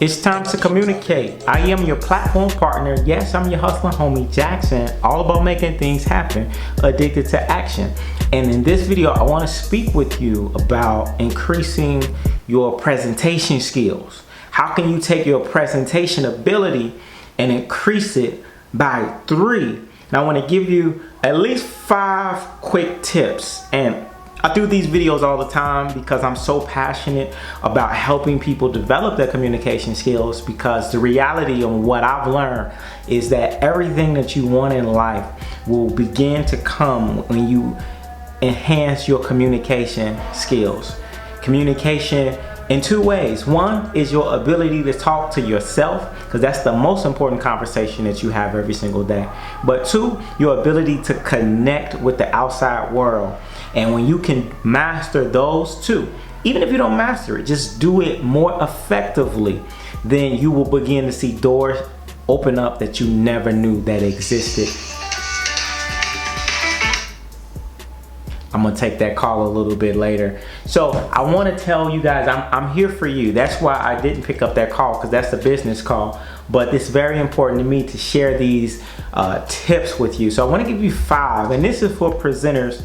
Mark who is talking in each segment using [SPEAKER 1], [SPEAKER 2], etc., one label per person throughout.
[SPEAKER 1] It's time to communicate. I am your platform partner. Yes, I'm your hustler homie, Jackson, all about making things happen, addicted to action. And in this video, I want to speak with you about increasing your presentation skills. How can you take your presentation ability and increase it by 3? Now, I want to give you at least 5 quick tips. And I do these videos all the time because I'm so passionate about helping people develop their communication skills, because the reality of what I've learned is that everything that you want in life will begin to come when you enhance your communication skills. Communication in 2 ways. One is your ability to talk to yourself, because that's the most important conversation that you have every single day. But 2, your ability to connect with the outside world. And when you can master those 2, even if you don't master it, just do it more effectively, then you will begin to see doors open up that you never knew that existed. I'm gonna take that call a little bit later. So I wanna tell you guys, I'm here for you. That's why I didn't pick up that call, because that's a business call. But it's very important to me to share these tips with you. So I wanna give you 5, and this is for presenters.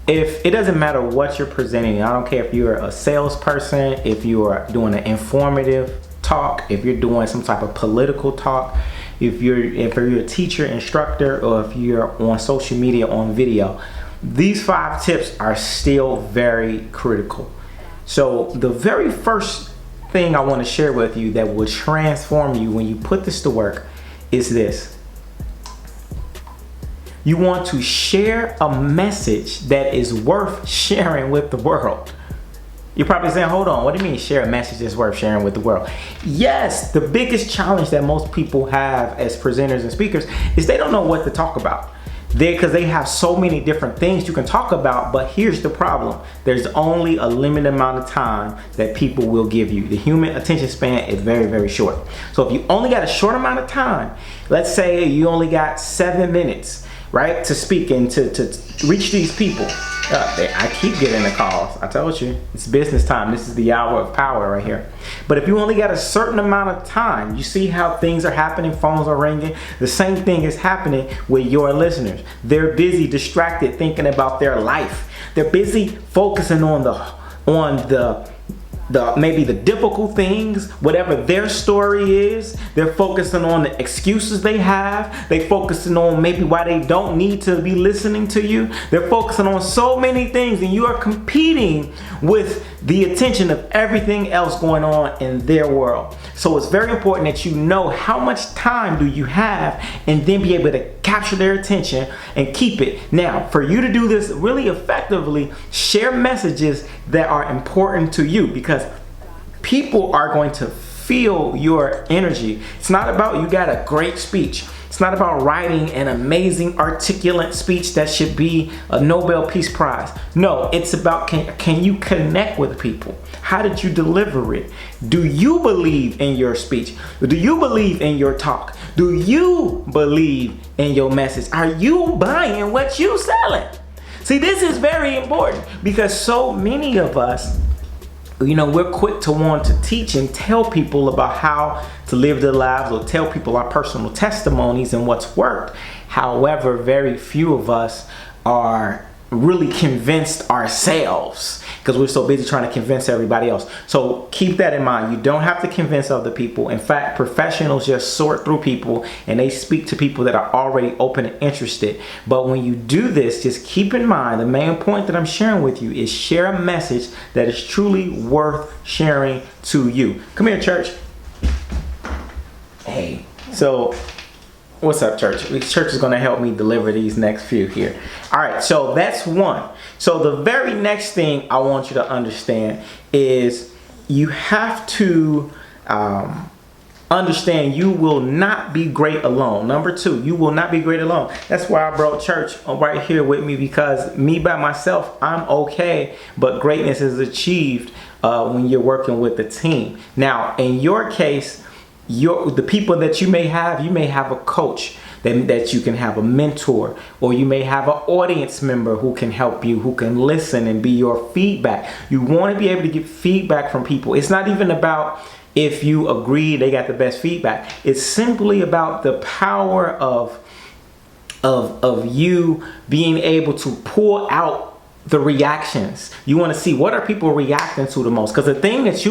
[SPEAKER 1] If it doesn't matter what you're presenting, I don't care if you're a salesperson, if you are doing an informative talk, if you're doing some type of political talk, if you're a teacher, instructor, or if you're on social media, on video. These 5 tips are still very critical. So the very first thing I want to share with you that will transform you when you put this to work is this. You want to share a message that is worth sharing with the world. You're probably saying, hold on, what do you mean share a message that's worth sharing with the world? Yes, the biggest challenge that most people have as presenters and speakers is they don't know what to talk about. Because they have so many different things you can talk about, but here's the problem. There's only a limited amount of time that people will give you. The human attention span is very, very short. So if you only got a short amount of time, let's say you only got 7 minutes, right, to speak and to reach these people. I keep getting the calls. I told you, it's business time. This is the hour of power right here. But if you only got a certain amount of time, you see how things are happening, phones are ringing. The same thing is happening with your listeners. They're busy, distracted, thinking about their life. They're busy focusing on maybe the difficult things, whatever their story is. They're focusing on the excuses they have. They're focusing on maybe why they don't need to be listening to you. They're focusing on so many things, and you are competing with the attention of everything else going on in their world. So it's very important that you know how much time do you have, and then be able to capture their attention and keep it. Now, for you to do this really effectively, share messages that are important to you, because people are going to feel your energy. It's not about you got a great speech. It's not about writing an amazing articulate speech that should be a Nobel Peace Prize. No, it's about can you connect with people? How did you deliver it? Do you believe in your speech? Do you believe in your talk? Do you believe in your message? Are you buying what you selling? See, this is very important, because so many of us, we're quick to want to teach and tell people about how to live their lives, or tell people our personal testimonies and what's worked. However, very few of us are really convinced ourselves, because we're so busy trying to convince everybody else. So keep that in mind. You don't have to convince other people. In fact, professionals just sort through people, and they speak to people that are already open and interested. But when you do this, just keep in mind, the main point that I'm sharing with you is share a message that is truly worth sharing to you. Come here, church. Hey, so what's up, church? Church is going to help me deliver these next few here. All right, so that's one. So the very next thing I want you to understand is you have to understand you will not be great alone. Number 2, you will not be great alone. That's why I brought church right here with me, because me by myself, I'm okay, but greatness is achieved when you're working with a team. Now, in your case, the people that you may have a coach that you can have, a mentor, or you may have an audience member who can help you, who can listen and be your feedback. You want to be able to get feedback from people. It's not even about if you agree they got the best feedback. It's simply about the power of you being able to pull out the reactions. You want to see what are people reacting to the most, because the thing that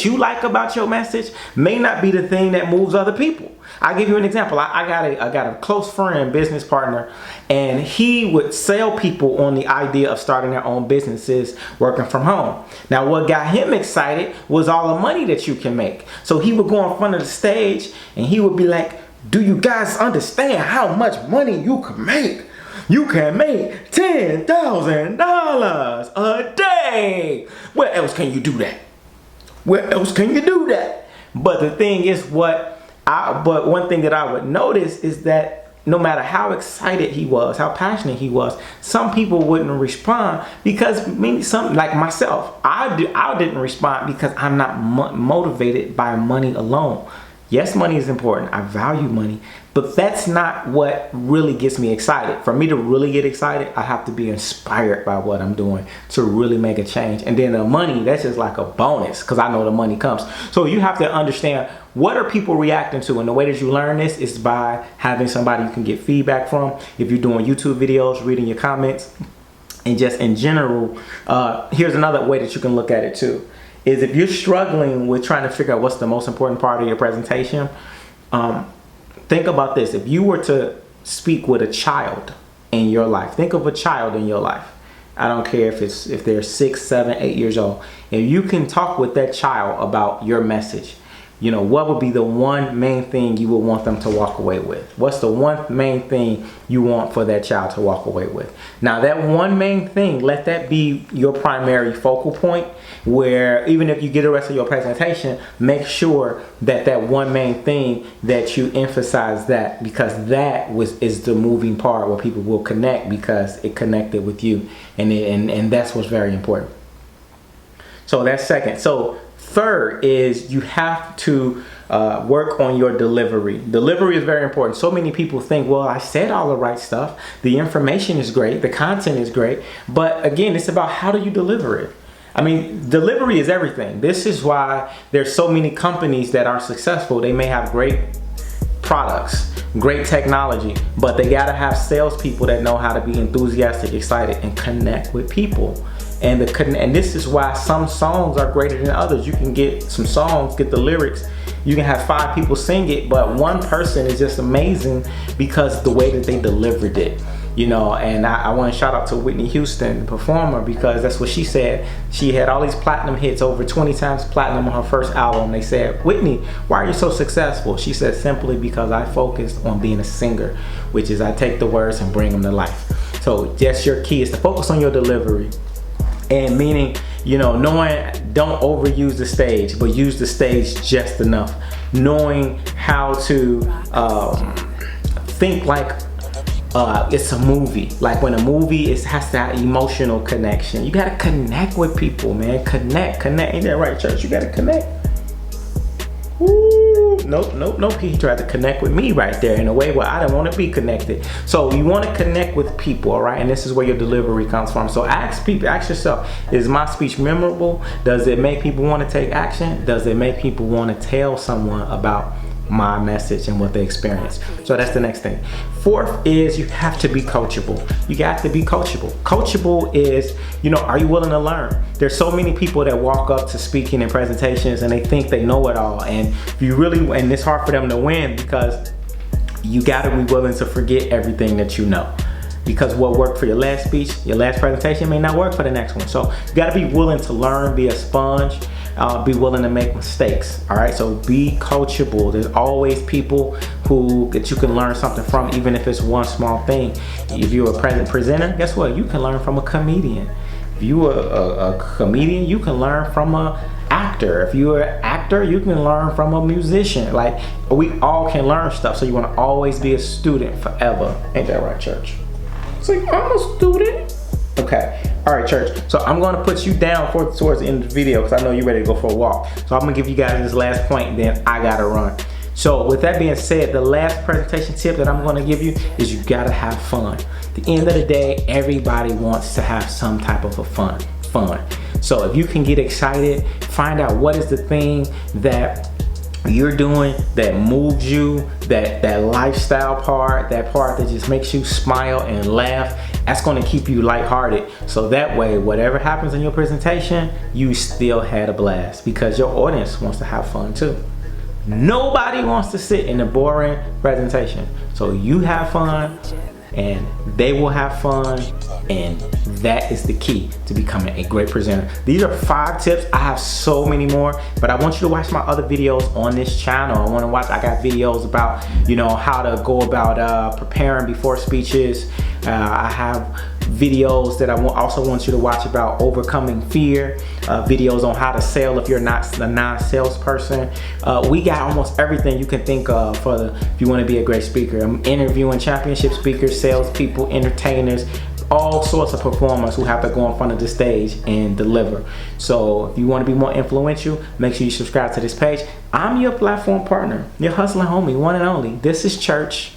[SPEAKER 1] you like about your message may not be the thing that moves other people. I'll give you an example. I got a close friend, business partner, and he would sell people on the idea of starting their own businesses working from home. Now what got him excited was all the money that you can make. So he would go in front of the stage and he would be like, do you guys understand how much money you can make? You can make $10,000 a day. Where else can you do that? Where else can you do that? But the thing is, but one thing that I would notice is that no matter how excited he was, how passionate he was, some people wouldn't respond because maybe some, like myself, I didn't respond because I'm not motivated by money alone. Yes, money is important. I value money, but that's not what really gets me excited. For me to really get excited, I have to be inspired by what I'm doing to really make a change. And then the money, that's just like a bonus because I know the money comes. So you have to understand, what are people reacting to? And the way that you learn this is by having somebody you can get feedback from. If you're doing YouTube videos, reading your comments, and just in general, here's another way that you can look at it too. Is if you're struggling with trying to figure out what's the most important part of your presentation, think about this. If you were to speak with a child in your life, think of a child in your life. I don't care if they're 6, 7, 8 years old. If you can talk with that child about your message, you know, what would be the one main thing you would want them to walk away with? What's the one main thing you want for that child to walk away with? Now, that one main thing, let that be your primary focal point, where even if you get the rest of your presentation, make sure that that one main thing that you emphasize that, because that is the moving part where people will connect because it connected with you, and that's what's very important. So that's second. So third is you have to work on your delivery. Delivery is very important. So many people think, well, I said all the right stuff. The information is great. The content is great. But again, it's about how do you deliver it? I mean, delivery is everything. This is why there's so many companies that are successful. They may have great products, great technology, but they got to have salespeople that know how to be enthusiastic, excited, and connect with people. And this is why some songs are greater than others. You can get some songs, get the lyrics, you can have 5 people sing it, but one person is just amazing because the way that they delivered it. You know, and I want to shout out to Whitney Houston, the performer, because that's what she said. She had all these platinum hits, over 20 times platinum on her first album. They said, Whitney, why are you so successful? She said, simply because I focused on being a singer, which is I take the words and bring them to life. So that's your key, is to focus on your delivery. And meaning, you know, knowing, don't overuse the stage, but use the stage just enough. Knowing how to think like it's a movie. Like when a movie has to have emotional connection. You gotta connect with people, man. Connect. Ain't that right, church? You gotta connect. Woo. Nope. He tried to connect with me right there in a way where I don't want to be connected. So you want to connect with people, all right? And this is where your delivery comes from. So ask yourself, is my speech memorable? Does it make people want to take action? Does it make people want to tell someone about my message and what they experience? So that's the next thing. Fourth is you have to be coachable. You got to be coachable. Coachable is, you know, are you willing to learn? There's so many people that walk up to speaking and presentations and they think they know it all, and and it's hard for them to win because you got to be willing to forget everything that you know. Because what worked for your last speech, your last presentation may not work for the next one. So you got to be willing to learn, be a sponge, be willing to make mistakes. All right, so be coachable. There's always people that you can learn something from, even if it's one small thing. If you're a presenter, guess what? You can learn from a comedian. If you're a comedian, you can learn from an actor. If you're an actor, you can learn from a musician. Like, we all can learn stuff. So you want to always be a student forever. Ain't that right, church? It's like, I'm a student. Okay, all right, church. So I'm gonna put you down towards the end of the video because I know you're ready to go for a walk. So I'm gonna give you guys this last point, and then I gotta run. So with that being said, the last presentation tip that I'm gonna give you is you gotta have fun. At the end of the day, everybody wants to have some type of a fun. So if you can get excited, find out what is the thing that you're doing that moves you, that lifestyle part, that part that just makes you smile and laugh. That's going to keep you lighthearted, so that way whatever happens in your presentation, you still had a blast, because your audience wants to have fun too. Nobody wants to sit in a boring presentation, so you have fun and they will have fun, and that is the key to becoming a great presenter. These are 5 tips. I have so many more, but I want you to watch my other videos on this channel. I got videos about, you know, how to go about preparing before speeches. I have videos that I also want you to watch about overcoming fear, videos on how to sell if you're not a non-salesperson. We got almost everything you can think of if you want to be a great speaker. I'm interviewing championship speakers, salespeople, entertainers, all sorts of performers who have to go in front of the stage and deliver. So if you want to be more influential, make sure you subscribe to this page. I'm your platform partner, your hustling homie, one and only. This is Church,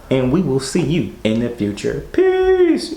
[SPEAKER 1] and we will see you in the future. Peace.